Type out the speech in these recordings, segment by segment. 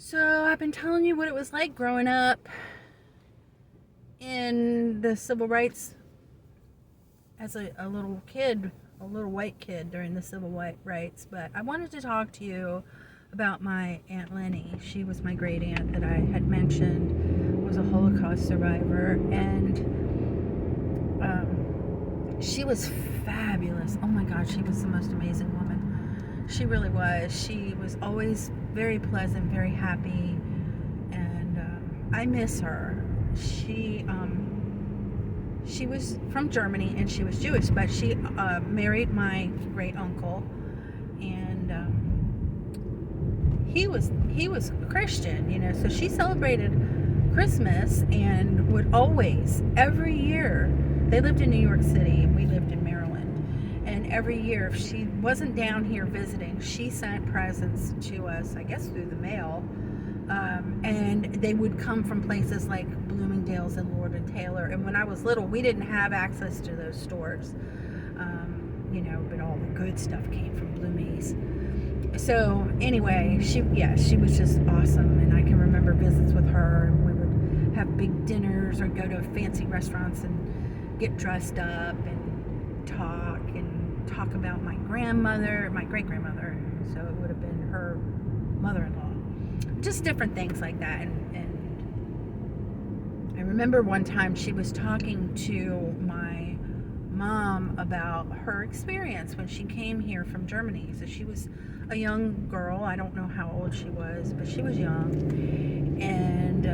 So I've been telling you what it was like growing up in the civil rights as a little kid, a little white kid during the civil rights. But I wanted to talk to you about my Aunt Lenny. She was my great aunt that I had mentioned, was a Holocaust survivor, and she was fabulous. Oh my God, she was the most amazing woman. She really was. She was always very pleasant, very happy, and I miss her. She was from Germany and she was Jewish, but she married my great uncle, and he was a Christian, So she celebrated Christmas and would always, every year, they lived in New York City and we lived in Maryland. And every year, if she wasn't down here visiting, she sent presents to us, I guess through the mail. And they would come from places like Bloomingdale's and Lord and Taylor. And when I was little, we didn't have access to those stores, but all the good stuff came from Bloomies. So anyway, she was just awesome, and I can remember visits with her, and we would have big dinners or go to fancy restaurants and get dressed up and talk about my grandmother, my great grandmother. So it would have been her mother-in-law, just different things like that. And I remember one time she was talking to my mom about her experience when she came here from Germany. So she was a young girl. I don't know how old she was, but she was young. And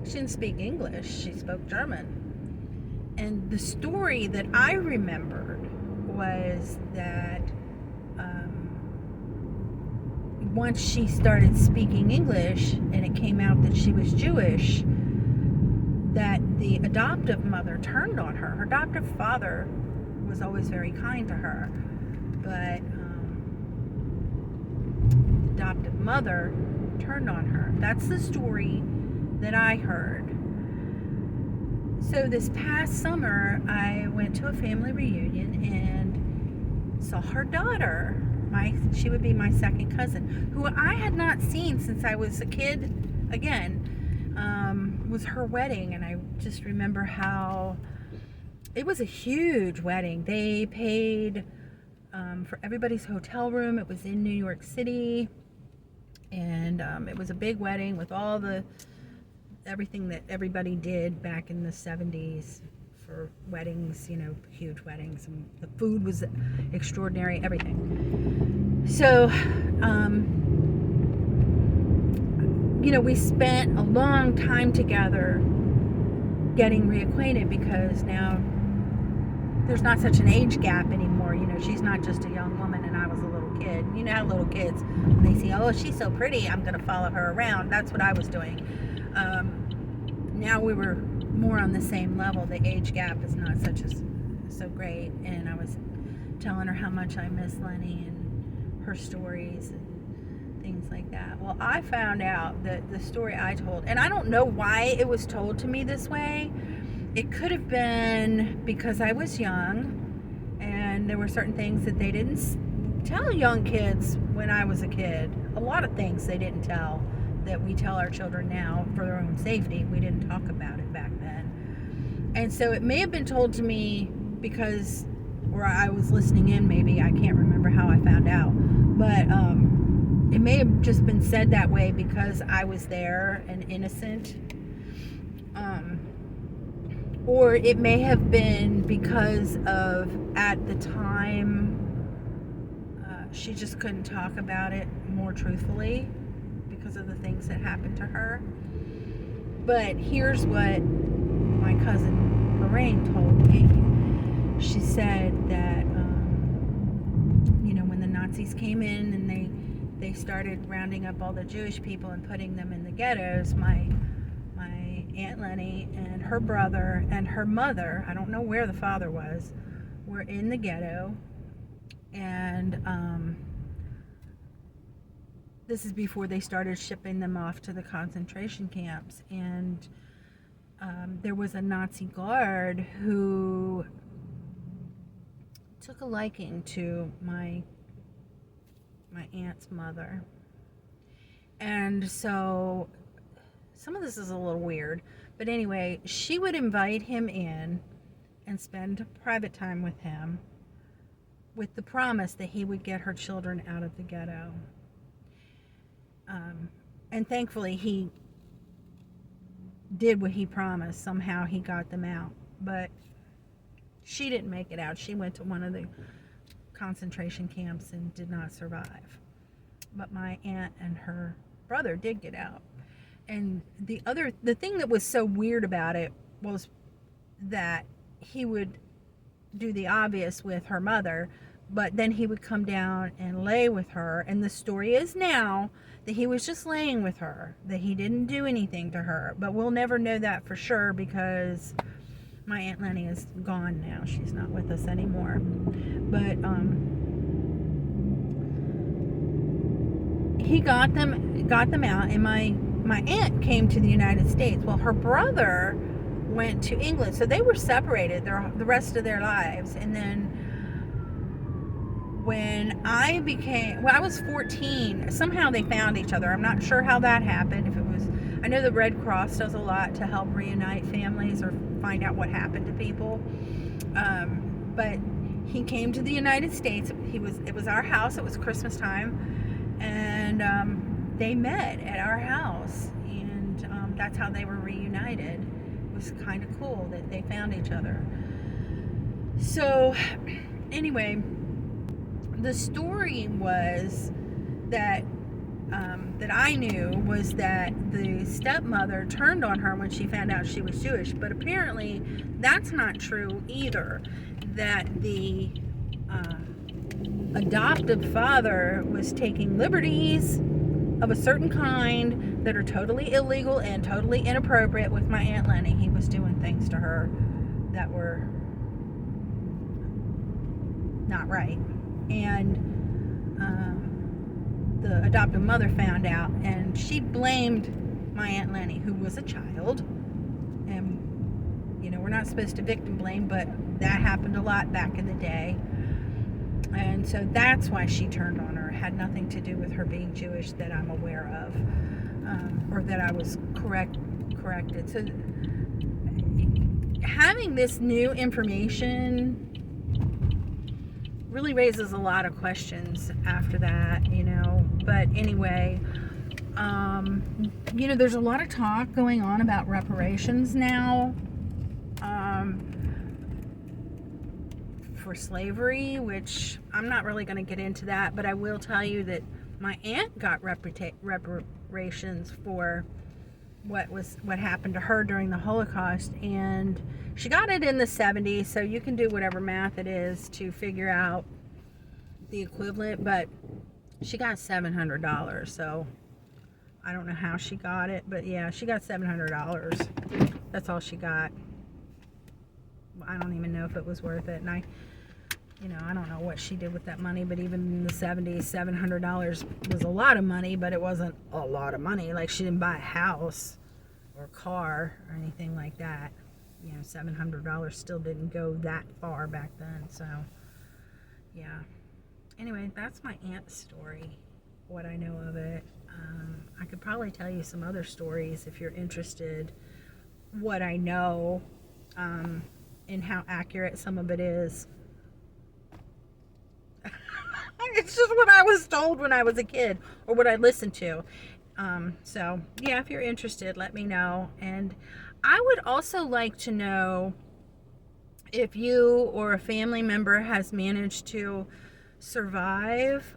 she didn't speak English. She spoke German. And the story that I remembered was that once she started speaking English and it came out that she was Jewish, that the adoptive mother turned on her. Her adoptive father was always very kind to her, but the adoptive mother turned on her. That's the story that I heard. So this past summer, I went to a family reunion and saw her daughter. She would be my second cousin, who I had not seen since I was a kid. Again, was her wedding, and I just remember how it was a huge wedding. They paid for everybody's hotel room. It was in New York City, and it was a big wedding with all everything that everybody did back in the 70s for weddings, huge weddings, and the food was extraordinary, everything. So, we spent a long time together getting reacquainted, because now there's not such an age gap anymore. She's not just a young woman and I was a little kid. You know how little kids, when they see, oh, she's so pretty, I'm going to follow her around. That's what I was doing. Now we were more on the same level. The age gap is not so great. And I was telling her how much I miss Lenny and her stories and things like that. Well, I found out that the story I told, and I don't know why it was told to me this way. It could have been because I was young and there were certain things that they didn't tell young kids when I was a kid. A lot of things they didn't tell that we tell our children now for their own safety. We didn't talk about it back then. And so it may have been told to me because, or I was listening in maybe. I can't remember how I found out. But it may have just been said that way because I was there and innocent. Or it may have been because of, at the time, she just couldn't talk about it more truthfully because of the things that happened to her. But here's what my cousin Lorraine told me. She said that, when the Nazis came in and they started rounding up all the Jewish people and putting them in the ghettos, my Aunt Lenny and her brother and her mother, I don't know where the father was, were in the ghetto. And this is before they started shipping them off to the concentration camps. And there was a Nazi guard who took a liking to my aunt's mother. And so some of this is a little weird, but anyway, she would invite him in and spend private time with him with the promise that he would get her children out of the ghetto. And thankfully, he did what he promised. Somehow he got them out. But she didn't make it out. She went to one of the concentration camps and did not survive. But my aunt and her brother did get out. And the thing that was so weird about it was that he would do the obvious with her mother, but then he would come down and lay with her. And the story is now that he was just laying with her, that he didn't do anything to her. But we'll never know that for sure because my Aunt Lenny is gone now. She's not with us anymore. But he got them out, and my aunt came to the United States. Well, her brother went to England, so they were separated the rest of their lives. And then when I was 14, somehow they found each other. I'm not sure how that happened. I know the Red Cross does a lot to help reunite families or find out what happened to people. But he came to the United States. It was our house. It was Christmas time, and they met at our house, and that's how they were reunited. It was kind of cool that they found each other. So anyway, the story was that I knew was that the stepmother turned on her when she found out she was Jewish, but apparently that's not true either. That the adoptive father was taking liberties of a certain kind that are totally illegal and totally inappropriate with my Aunt Lenny. He was doing things to her that were not right. And the adoptive mother found out, and she blamed my Aunt Lenny, who was a child. And we're not supposed to victim blame, but that happened a lot back in the day. And so that's why she turned on her. It had nothing to do with her being Jewish that I'm aware of, or that I was corrected. So having this new information really raises a lot of questions after that, But anyway, there's a lot of talk going on about reparations now for slavery, which I'm not really going to get into that, but I will tell you that my aunt got reparations for what happened to her during the Holocaust, and she got it in the 70s, so you can do whatever math it is to figure out the equivalent, but she got $700, so I don't know how she got it, but yeah, she got $700. That's all she got. I don't even know if it was worth it, and I don't know what she did with that money, but even in the 70s, $700 was a lot of money, but it wasn't a lot of money. Like, she didn't buy a house or a car or anything like that. $700 still didn't go that far back then, so yeah. Anyway, that's my aunt's story, what I know of it. I could probably tell you some other stories if you're interested, what I know, and how accurate some of it is. It's just what I was told when I was a kid, or what I listened to. So yeah, if you're interested, let me know. And I would also like to know if you or a family member has managed to survive.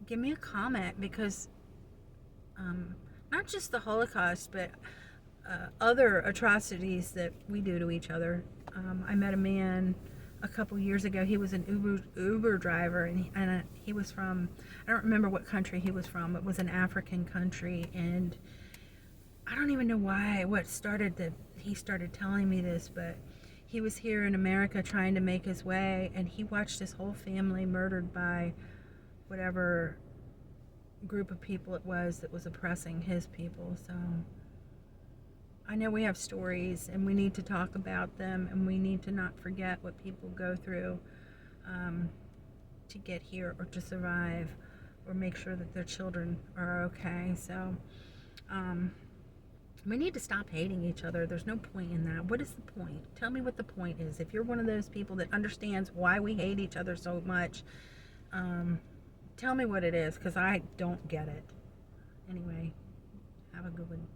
Give me a comment, because not just the Holocaust, but other atrocities that we do to each other. I met a man a couple years ago. He was an Uber driver, and he was from, I don't remember what country he was from. It was an African country, and I don't even know he started telling me this, but he was here in America trying to make his way, and he watched his whole family murdered by whatever group of people it was that was oppressing his people. So I know we have stories, and we need to talk about them, and we need to not forget what people go through to get here or to survive. or make sure that their children are okay. So we need to stop hating each other. There's no point in that. What is the point? Tell me what the point is. If you're one of those people that understands why we hate each other so much, tell me what it is, because I don't get it. Anyway, have a good one.